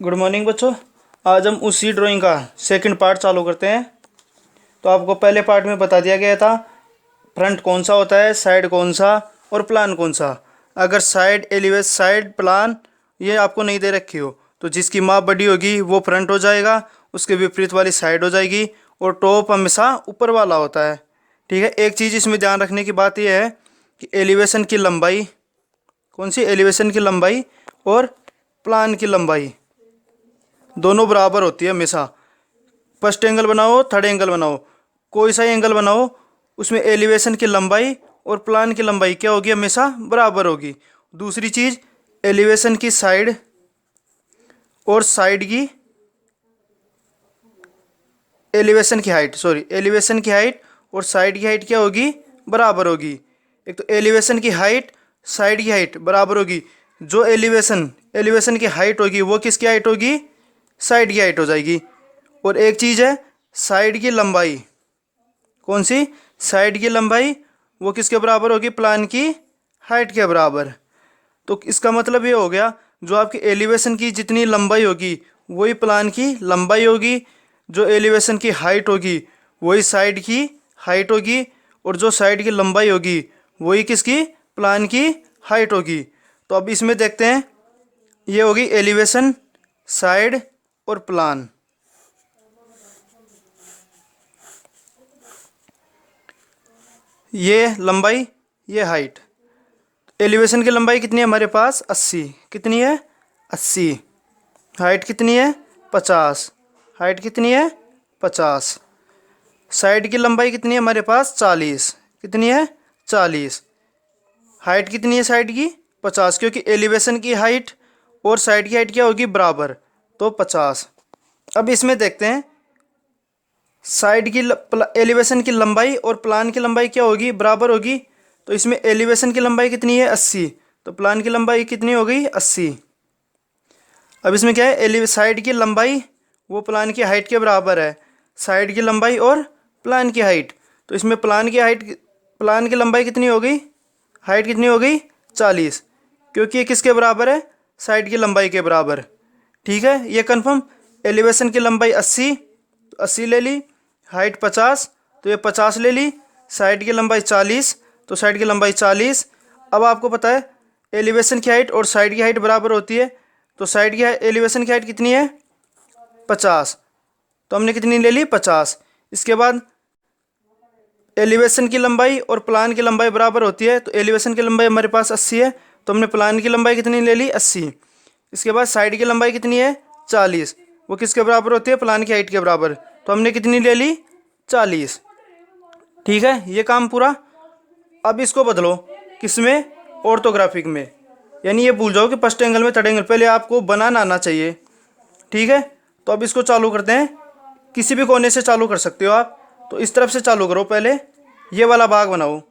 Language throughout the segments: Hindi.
गुड मॉर्निंग बच्चों। आज हम उसी ड्राइंग का सेकंड पार्ट चालू करते हैं। तो आपको पहले पार्ट में बता दिया गया था फ्रंट कौन सा होता है, साइड कौन सा और प्लान कौन सा। अगर साइड एलिवेट साइड प्लान ये आपको नहीं दे रखी हो तो जिसकी माप बड़ी होगी वो फ्रंट हो जाएगा, उसके विपरीत वाली साइड हो जाएगी और टॉप हमेशा ऊपर वाला होता है। ठीक है, एक चीज़ इसमें ध्यान रखने की बात यह है कि एलिवेशन की लंबाई कौन सी, एलिवेशन की लंबाई और प्लान की लंबाई दोनों बराबर होती है हमेशा। फर्स्ट एंगल बनाओ, थर्ड एंगल बनाओ, कोई सा एंगल बनाओ, उसमें एलिवेशन की लंबाई और प्लान की लंबाई क्या होगी, हमेशा बराबर होगी। दूसरी चीज, एलिवेशन की साइड और साइड की एलिवेशन की हाइट एलिवेशन की हाइट और साइड की हाइट क्या होगी, बराबर होगी। एक तो एलिवेशन की हाइट साइड की हाइट बराबर होगी। जो एलिवेशन की हाइट होगी वो किसकी हाइट होगी, साइड की हाइट हो जाएगी। और एक चीज़ है साइड की लंबाई, कौन सी, साइड की लंबाई वो किसके बराबर होगी, प्लान की हाइट के बराबर। तो इसका मतलब ये हो गया जो आपकी एलिवेशन की जितनी लंबाई होगी वही प्लान की लंबाई होगी, जो एलिवेशन की हाइट होगी वही साइड की हाइट होगी और जो साइड की लंबाई होगी वही किसकी, प्लान की हाइट होगी। तो अब इसमें देखते हैं, ये होगी एलिवेशन, साइड और प्लान। ये लंबाई, ये हाइट। एलिवेशन की लंबाई कितनी है हमारे पास, 80। कितनी है, 80। हाइट कितनी है, 50। हाइट कितनी है, 50। साइड की लंबाई कितनी है हमारे पास, 40। कितनी है, 40। हाइट कितनी है साइड की, 50, क्योंकि एलिवेशन की हाइट और साइड की हाइट क्या होगी, बराबर, तो 50। अब इसमें देखते हैं साइड की एलिवेशन की लंबाई और प्लान की लंबाई क्या होगी, बराबर होगी। तो इसमें एलिवेशन की लंबाई कितनी है, 80, तो प्लान की लंबाई कितनी हो गई, 80। अब इसमें क्या है, साइड की लंबाई वो प्लान की हाइट के बराबर है, साइड की लंबाई और प्लान की हाइट। तो इसमें प्लान की लंबाई कितनी हो गई, हाइट कितनी हो गई, 40, क्योंकि ये किसके बराबर है, साइड की लंबाई के बराबर। ठीक है, ये कन्फर्म। एलिवेशन की लंबाई 80 तो 80 ले ली, हाइट 50 तो ये 50 ले ली, साइड की लंबाई 40 तो साइड की लंबाई 40। अब आपको पता है एलिवेशन की हाइट और साइड की हाइट बराबर होती है, तो साइड की एलिवेशन की हाइट कितनी है, 50, तो हमने कितनी ले ली, 50। इसके बाद एलिवेशन की लंबाई और प्लान की लंबाई बराबर होती है, तो एलिवेशन की लंबाई हमारे पास 80 है, तो हमने प्लान की लंबाई कितनी ले ली, 80। इसके बाद साइड की लंबाई कितनी है, 40, वो किसके बराबर होती है, प्लान की हाइट के बराबर, तो हमने कितनी ले ली, 40। ठीक है, ये काम पूरा। अब इसको बदलो किसमें, ऑर्थोग्राफिक में, यानी ये भूल जाओ कि फर्स्ट एंगल में थर्ड एंगल, पहले आपको बनाना आना चाहिए। ठीक है, तो अब इसको चालू करते हैं। किसी भी कोने से चालू कर सकते हो आप, तो इस तरफ से चालू करो, पहले ये वाला भाग बनाओ।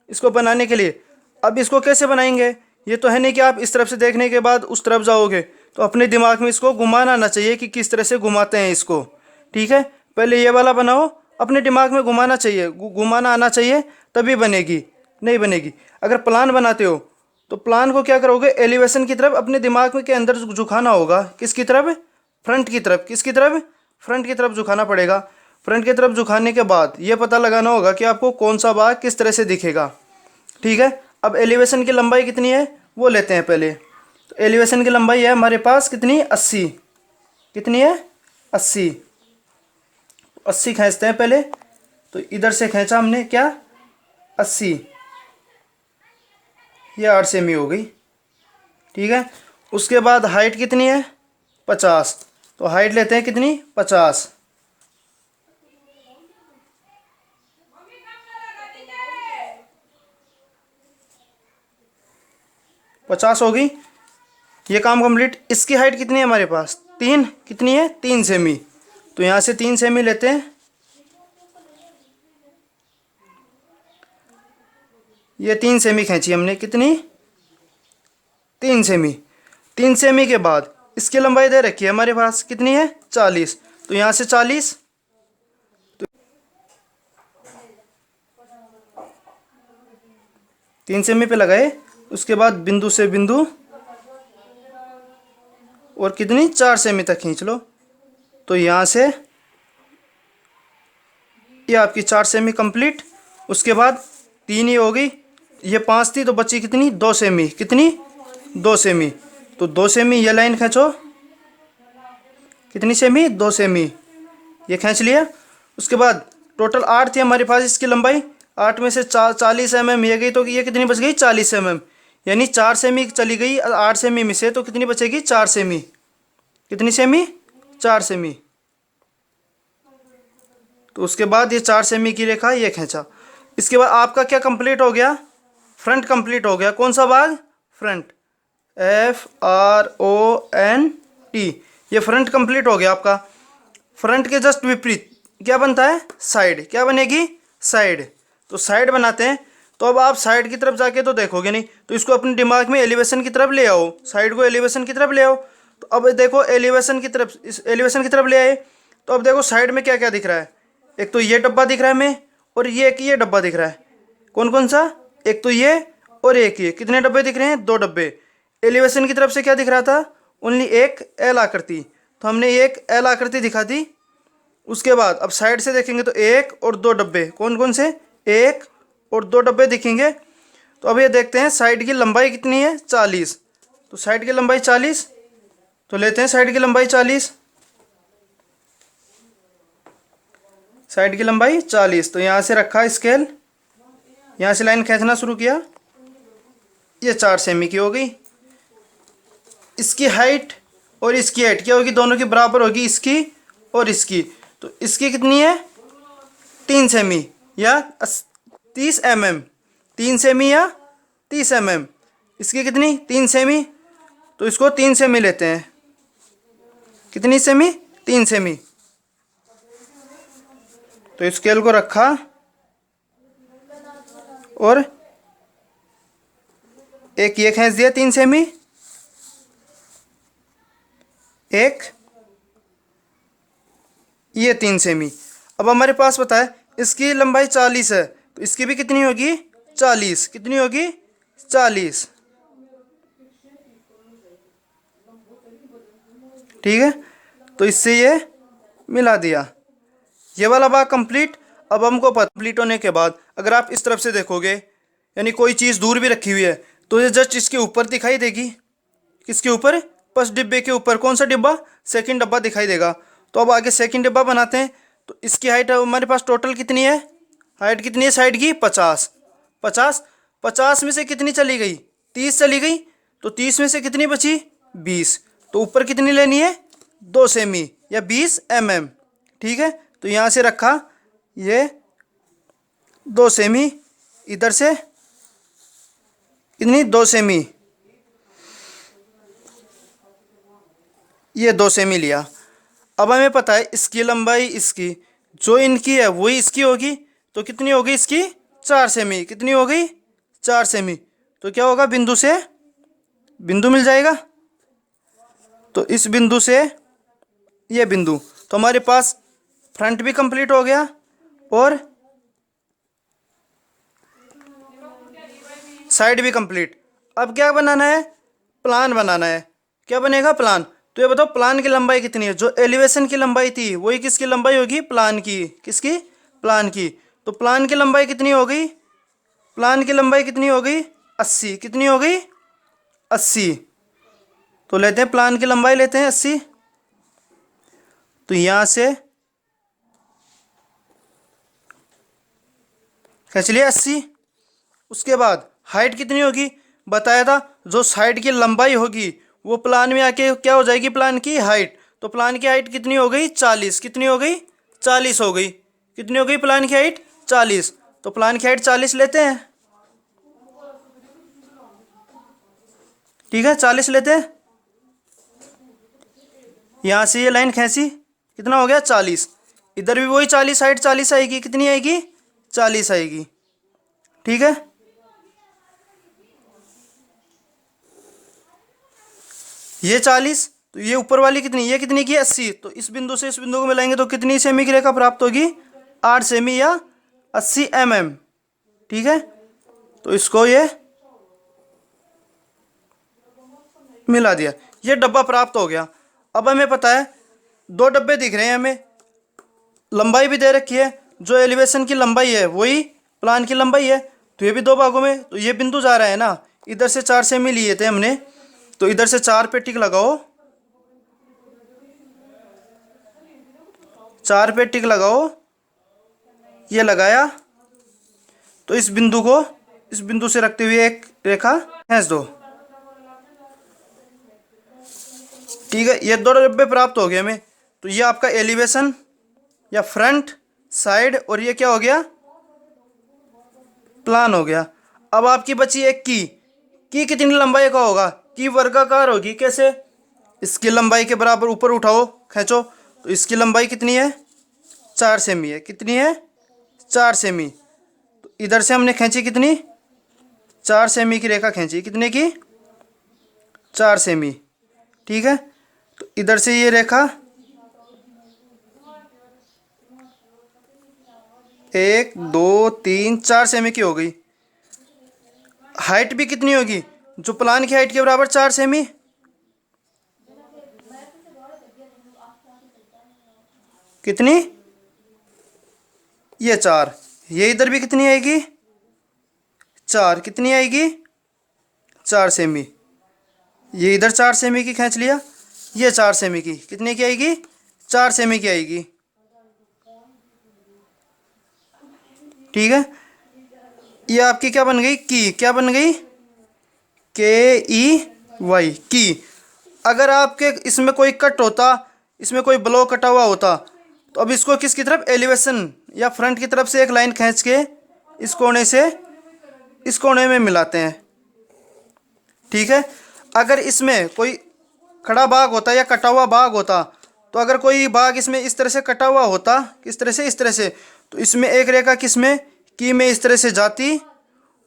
इसको बनाने के लिए अब इसको कैसे बनाएंगे, ये तो है नहीं कि आप इस तरफ से देखने के बाद उस तरफ जाओगे, तो अपने दिमाग में इसको घुमाना आना चाहिए कि किस तरह से घुमाते हैं इसको। ठीक है, पहले ये वाला बनाओ, अपने दिमाग में घुमाना चाहिए, घुमाना आना चाहिए, तभी बनेगी, नहीं बनेगी। अगर प्लान बनाते हो तो प्लान को क्या करोगे, एलिवेशन की तरफ अपने दिमाग में के अंदर झुकाना होगा, किसकी तरफ, फ्रंट की तरफ। किसकी तरफ, फ्रंट की तरफ झुकाना पड़ेगा। फ्रंट की तरफ झुकाने के बाद ये पता लगाना होगा कि आपको कौन सा भाग किस तरह से दिखेगा। ठीक है, अब एलिवेशन की लंबाई कितनी है वो लेते हैं पहले। तो एलिवेशन की लंबाई है हमारे पास कितनी, 80। कितनी है, 80। 80 खींचते हैं पहले, तो इधर से खींचा हमने क्या, 80, ये 8 सेमी हो गई। ठीक है, उसके बाद हाइट कितनी है, 50, तो हाइट लेते हैं कितनी, 50। 50 हो गई, ये काम कंप्लीट। इसकी हाइट कितनी है हमारे पास, 3, कितनी है, 3 सेमी, तो यहाँ से 3 सेमी लेते हैं। ये 3 सेमी खींची हमने, कितनी, 3 सेमी। 3 सेमी के बाद इसकी लंबाई दे रखी है हमारे पास, कितनी है, 40, तो यहाँ से 40, तो 3 सेमी पे लगाए। उसके बाद बिंदु से बिंदु और कितनी 4 सेमी तक खींच लो। तो यहाँ से ये आपकी 4 सेमी कंप्लीट। उसके बाद 3 ही हो गई, ये 5 थी तो बची कितनी 2 सेमी, कितनी 2 सेमी। तो 2 सेमी ये लाइन खींचो, कितनी सेमी 2 सेमी, ये खींच लिया। उसके बाद टोटल 8 थी हमारे पास इसकी लंबाई, 8 में से 40 mm ये गई तो ये कितनी बच गई 40 mm, यानी 4 सेमी चली गई 8 सेमी में से, तो कितनी बचेगी 4 सेमी, कितनी सेमी 4 सेमी। तो उसके बाद ये 4 सेमी की रेखा ये खींचा। इसके बाद आपका क्या कंप्लीट हो गया, फ्रंट कंप्लीट हो गया। कौन सा भाग, फ्रंट, FRONT, ये फ्रंट कंप्लीट हो गया आपका। फ्रंट के जस्ट विपरीत क्या बनता है, साइड, क्या बनेगी साइड। तो साइड बनाते हैं। तो अब आप साइड की तरफ जाके तो देखोगे नहीं, तो इसको अपने दिमाग में एलिवेशन की तरफ ले आओ, साइड को एलिवेशन की तरफ ले आओ। तो अब देखो एलिवेशन की तरफ, इस एलिवेशन की तरफ ले आए। तो अब देखो साइड में क्या क्या दिख रहा है, एक तो ये डब्बा दिख रहा है हमें, और ये एक ये डब्बा दिख रहा है। कौन कौन सा, एक तो ये और एक ये, कितने डब्बे दिख रहे हैं 2 डब्बे। एलिवेशन की तरफ से क्या दिख रहा था, ओनली एक एल आकृति, तो हमने एक एल आकृति दिखा दी। उसके बाद अब साइड से देखेंगे तो 1 और 2 डब्बे, कौन कौन से, 1 और 2 डब्बे दिखेंगे। तो अब ये देखते हैं साइड की लंबाई कितनी है 40, तो साइड की लंबाई 40, तो लेते हैं साइड की लंबाई 40, साइड की लंबाई 40। तो यहाँ से रखा स्केल, यहाँ से लाइन खींचना शुरू किया, ये 4 सेमी की हो गई। इसकी हाइट और इसकी हाइट क्या होगी, दोनों की बराबर होगी, इसकी और इसकी। तो इसकी कितनी है 3 सेमी या 30 mm, 3 सेमी या 30 mm। इसकी कितनी 3 सेमी, तो इसको 3 सेमी लेते हैं, कितनी सेमी 3 सेमी। तो स्केल को रखा और एक ये खींच दिया 3 सेमी, एक ये 3 सेमी। अब हमारे पास पता है इसकी लंबाई 40 है, तो इसकी भी कितनी होगी 40, कितनी होगी 40, ठीक है। तो इससे ये मिला दिया, ये वाला भाग कंप्लीट। अब हमको कंप्लीट होने के बाद अगर आप इस तरफ से देखोगे, यानी कोई चीज़ दूर भी रखी हुई है, तो ये जस्ट इसके ऊपर दिखाई देगी, किसके ऊपर, फर्स्ट डिब्बे के ऊपर। कौन सा डिब्बा, सेकंड डिब्बा दिखाई देगा। तो अब आगे सेकंड डिब्बा बनाते हैं। तो इसकी हाइट हमारे पास टोटल कितनी है, हाइट कितनी है साइड की 50, 50, 50 में से कितनी चली गई 30 चली गई, तो 30 में से कितनी बची 20। तो ऊपर कितनी लेनी है 2 सेमी या 20 mm, ठीक है। तो यहाँ से रखा ये 2 सेमी, इधर से कितनी 2 सेमी, ये 2 सेमी लिया। अब हमें पता है इसकी लंबाई, इसकी जो इनकी है वही इसकी होगी, तो कितनी होगी इसकी 4 सेमी, कितनी हो गई 4 सेमी। तो क्या होगा, बिंदु से बिंदु मिल जाएगा। तो इस बिंदु से ये बिंदु, तो हमारे पास फ्रंट भी कंप्लीट हो गया और साइड भी कंप्लीट। अब क्या बनाना है, प्लान बनाना है। क्या बनेगा, प्लान। तो ये बताओ प्लान की लंबाई कितनी है, जो एलिवेशन की लंबाई थी वही किसकी लंबाई होगी, प्लान की, किसकी, प्लान की। तो प्लान की लंबाई कितनी हो गई, प्लान की लंबाई कितनी हो गई 80, कितनी हो गई 80। तो लेते हैं प्लान की लंबाई लेते हैं 80। तो यहां से खींच लिया 80। उसके बाद हाइट कितनी होगी, बताया था जो साइड की लंबाई होगी वो प्लान में आके क्या हो जाएगी, प्लान की हाइट। तो प्लान की हाइट कितनी हो गई 40, कितनी हो गई 40 हो गई, कितनी हो गई प्लान की हाइट 40। तो प्लान की हाइट 40 लेते हैं, ठीक है 40 लेते हैं। यहां से ये लाइन खींची, कितना हो गया 40, इधर भी वही 40, हाइट 40 आएगी, कितनी आएगी 40 आएगी, ठीक है। ये 40, तो ये ऊपर वाली कितनी, ये कितनी की 80। तो इस बिंदु से इस बिंदु को मिलाएंगे तो कितनी सेमी की रेखा प्राप्त होगी 8 सेमी या 80 mm, ठीक है। तो इसको ये मिला दिया। ये डब्बा प्राप्त हो गया। अब हमें पता है 2 डब्बे दिख रहे हैं हमें, लंबाई भी दे रखी है, जो एलिवेशन की लंबाई है वही प्लान की लंबाई है। तो ये भी 2 भागों में, तो ये बिंदु जा रहा है ना, इधर से 4 सेमी लिए थे हमने, तो इधर से 4 पे टिक लगाओ, 4 पे टिक लगाओ, ये लगाया। तो इस बिंदु को इस बिंदु से रखते हुए एक रेखा खींच दो। ठीक है, ये 2 डब्बे प्राप्त हो गए हमें। तो ये आपका एलिवेशन या फ्रंट साइड, और ये क्या हो गया, प्लान हो गया। अब आपकी बची एक की कितनी लंबाई का होगा, की वर्गाकार होगी। कैसे, इसकी लंबाई के बराबर ऊपर उठाओ, खींचो, तो इसकी लंबाई कितनी है, 4 सेमी है। कितनी है, 4 सेमी। तो इधर से हमने खींची कितनी, 4 सेमी की रेखा खींची, कितने की, 4 सेमी। ठीक है, तो इधर से ये रेखा 1 2 3 4 सेमी की हो गई। हाइट भी कितनी होगी, जो प्लान की हाइट के बराबर, 4 सेमी। कितनी, ये 4। ये इधर भी कितनी आएगी, 4। कितनी आएगी, 4 सेमी। ये इधर 4 सेमी की खींच लिया, ये 4 सेमी की, कितने की आएगी, 4 सेमी की आएगी। ठीक है, ये आपकी क्या बन गई, की, क्या बन गई, KEY, की। अगर आपके इसमें कोई कट होता, इसमें कोई ब्लॉक कटा हुआ होता, तो अब इसको किसकी तरफ, एलिवेशन या फ्रंट की तरफ से एक लाइन खींच के इस कोने से इस कोने में मिलाते हैं। ठीक है, अगर इसमें कोई खड़ा भाग होता या कटा हुआ भाग होता, तो अगर कोई भाग इसमें इस तरह से कटा हुआ होता, किस तरह से, इस तरह से, तो इसमें एक रेखा किसमें, की में इस तरह से जाती,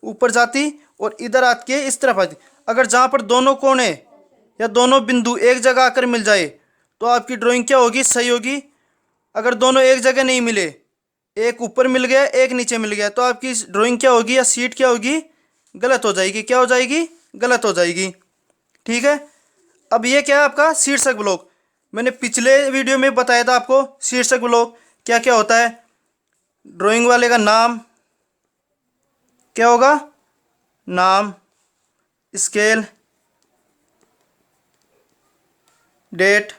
ऊपर जाती, और इधर आके इस तरफ आती। अगर जहाँ पर दोनों कोने या दोनों बिंदु एक जगह आकर मिल जाए, तो आपकी ड्राइंग क्या होगी, सही होगी। अगर दोनों एक जगह नहीं मिले, एक ऊपर मिल गया, एक नीचे मिल गया, तो आपकी ड्राइंग क्या होगी, या सीट क्या होगी, गलत हो जाएगी। क्या हो जाएगी, गलत हो जाएगी। ठीक है, अब ये क्या है, आपका शीर्षक ब्लॉक। मैंने पिछले वीडियो में बताया था आपको शीर्षक ब्लॉक क्या क्या होता है। ड्राइंग वाले का नाम क्या होगा, नाम, scale, date,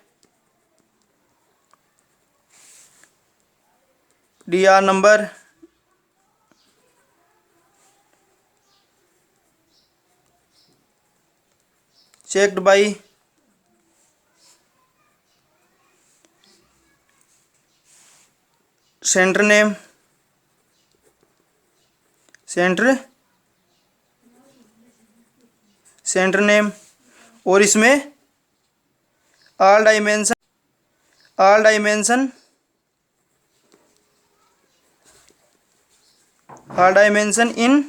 DR number, checked by, centre name, centre name, और इसमें all dimension, all dimension, all dimension in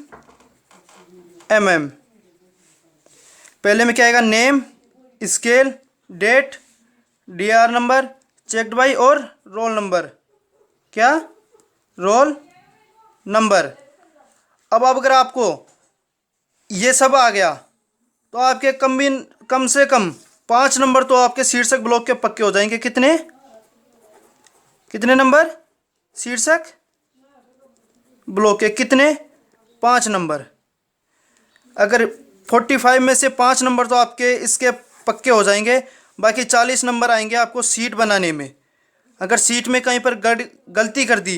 mm। पहले में क्या आएगा, name, scale, date, DR number, checked by, और रोल नंबर। क्या, रोल नंबर। अब अगर आपको ये सब आ गया, तो आपके कम से कम 5 नंबर तो आपके शीर्षक ब्लॉक के पक्के हो जाएंगे। कितने, कितने नंबर, शीर्षक ब्लॉक के कितने, 5 नंबर। अगर 45 में से 5 नंबर तो आपके इसके पक्के हो जाएंगे, बाकी 40 नंबर आएंगे आपको सीट बनाने में। अगर सीट में कहीं पर गलती कर दी,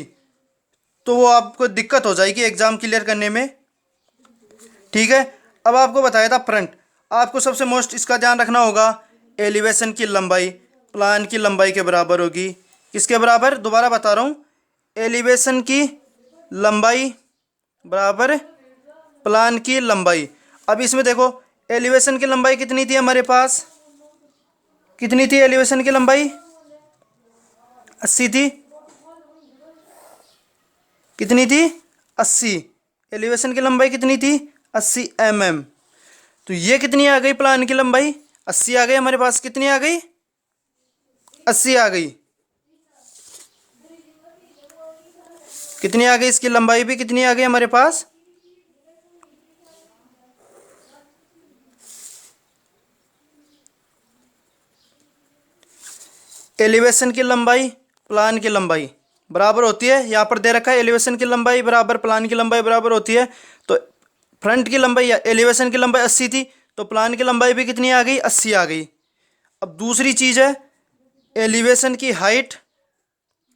तो वो आपको दिक्कत हो जाएगी एग्ज़ाम क्लियर करने में। ठीक है, अब आपको बताया था फ्रंट। आपको सबसे मोस्ट इसका ध्यान रखना होगा, एलिवेशन की लंबाई प्लान की लंबाई के बराबर होगी। किसके बराबर, दोबारा बता रहा हूँ, एलिवेशन की लंबाई बराबर प्लान की लंबाई। अब इसमें देखो, एलिवेशन की लंबाई कितनी थी हमारे पास, कितनी थी एलिवेशन की लंबाई, 80 थी। कितनी थी, 80। एलिवेशन की लंबाई कितनी थी, 80 mm। तो ये कितनी आ गई, प्लान की लंबाई 80 आ गई हमारे पास। कितनी आ गई, 80 आ गई। कितनी आ गई, इसकी लंबाई भी कितनी आ गई हमारे पास, एलिवेशन की लंबाई प्लान की लंबाई बराबर होती है। यहाँ पर दे रखा है एलिवेशन की लंबाई बराबर प्लान की लंबाई बराबर होती है। तो फ्रंट की लंबाई या एलिवेशन की लंबाई 80 थी, तो प्लान की लंबाई भी कितनी आ गई, 80 आ गई। अब दूसरी चीज़ है एलिवेशन की हाइट,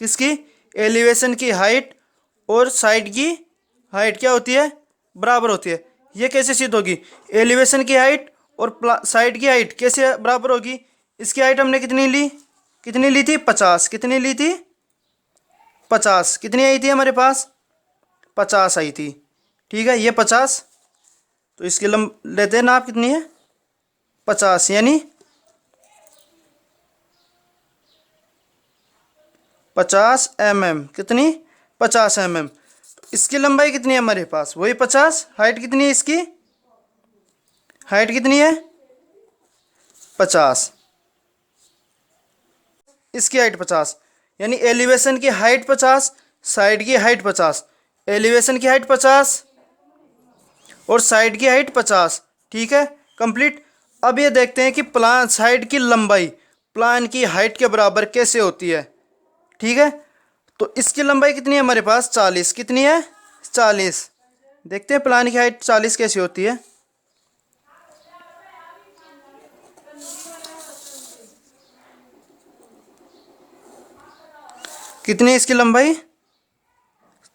किसकी, एलिवेशन की हाइट और साइड की हाइट क्या होती है, बराबर होती है। ये कैसे सिद्ध होगी, एलिवेशन की हाइट और साइड की हाइट कैसे बराबर होगी। इसकी हाइट हमने कितनी ली थी, 50। कितनी ली थी, 50। कितनी आई थी हमारे पास, 50 आई थी। ठीक है, ये 50, तो इसकी लेते हैं ना आप, कितनी है, 50, यानी 50 mm। कितनी, 50 mm। इसकी लंबाई कितनी है हमारे पास, वही 50। हाइट कितनी है इसकी, हाइट कितनी है, 50। इसकी हाइट 50, यानी एलिवेशन की हाइट 50, साइड की हाइट 50। एलिवेशन की हाइट 50 और साइड की हाइट 50। ठीक है, कंप्लीट। अब ये देखते हैं कि प्लान साइड की लंबाई प्लान की हाइट के बराबर कैसे होती है। ठीक है, तो इसकी लंबाई कितनी है हमारे पास, 40। कितनी है, 40। देखते हैं प्लान की हाइट 40 कैसी होती है। कितनी है इसकी लंबाई,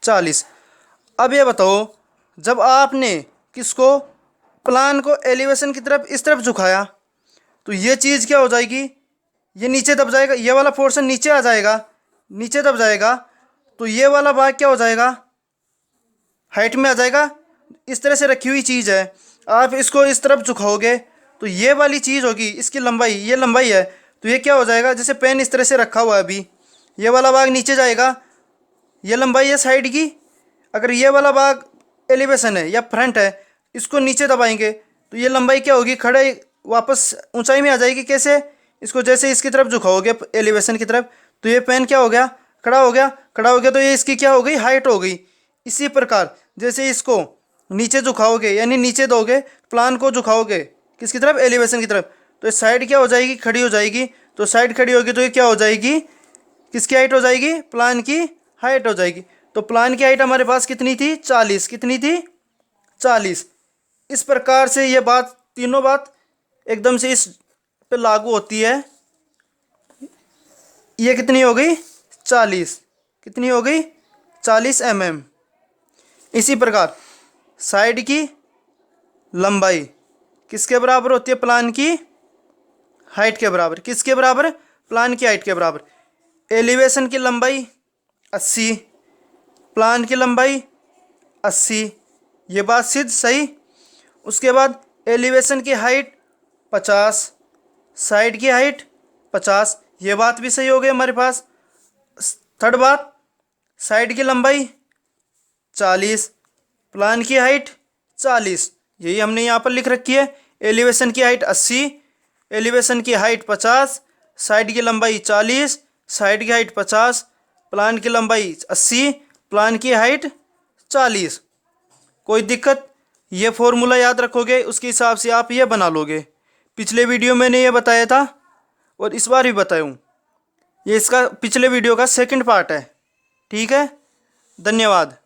40। अब ये बताओ, जब आपने किसको, प्लान को एलिवेशन की तरफ इस तरफ झुकाया, तो ये चीज़ क्या हो जाएगी, ये नीचे दब जाएगा, ये वाला पोर्शन नीचे आ जाएगा, नीचे दब जाएगा। तो ये वाला भाग क्या हो जाएगा, हाइट में आ जाएगा। इस तरह से रखी हुई चीज़ है, आप इसको इस तरफ झुकाओगे तो ये वाली चीज़ होगी, इसकी लंबाई, ये लंबाई है। तो ये क्या हो जाएगा, जैसे पेन इस तरह से रखा हुआ है अभी, ये वाला भाग नीचे जाएगा, ये लंबाई है साइड की। अगर ये वाला भाग एलिवेशन है या फ्रंट है, इसको नीचे दबाएंगे तो ये लंबाई क्या होगी, खड़े वापस ऊंचाई में आ जाएगी। कैसे, इसको जैसे इसकी तरफ झुकाओगे एलिवेशन की तरफ, तो ये पेन क्या हो गया, खड़ा हो गया। खड़ा हो गया तो ये इसकी क्या हो गई, हाइट हो गई। इसी प्रकार जैसे इसको नीचे झुकाओगे, यानी नीचे दोगे, प्लान को झुकाओगे किसकी तरफ, एलिवेशन की तरफ, तो ये साइड क्या हो जाएगी, खड़ी हो जाएगी। तो साइड खड़ी होगी तो ये क्या हो जाएगी, किसकी हाइट हो जाएगी, प्लान की हाइट हो जाएगी। तो प्लान की हाइट हमारे पास कितनी थी, 40। कितनी थी, 40। इस प्रकार से ये बात, तीनों बात एकदम से इस पे लागू होती है। ये कितनी हो गई, 40। कितनी हो गई, 40 mm। इसी प्रकार साइड की लंबाई किसके बराबर होती है, प्लान की हाइट के बराबर। किसके बराबर, प्लान की हाइट के बराबर। एलिवेशन की लंबाई 80, प्लान की लंबाई 80। ये बात सिद्ध, सही। उसके बाद एलिवेशन की हाइट 50, साइड की हाइट 50, ये बात भी सही हो गई हमारे पास। थर्ड बात, साइड की लंबाई 40, प्लान की हाइट 40, यही हमने यहाँ पर लिख रखी है। एलिवेशन की हाइट 80, एलिवेशन की हाइट 50, साइड की लंबाई 40, साइड की हाइट 50, प्लान की लंबाई 80, प्लान की हाइट 40। कोई दिक्कत, ये फॉर्मूला याद रखोगे, उसके हिसाब से आप ये बना लोगे। पिछले वीडियो में मैंने ये बताया था और इस बार भी बताया हूँ। ये इसका पिछले वीडियो का सेकंड पार्ट है। ठीक है, धन्यवाद।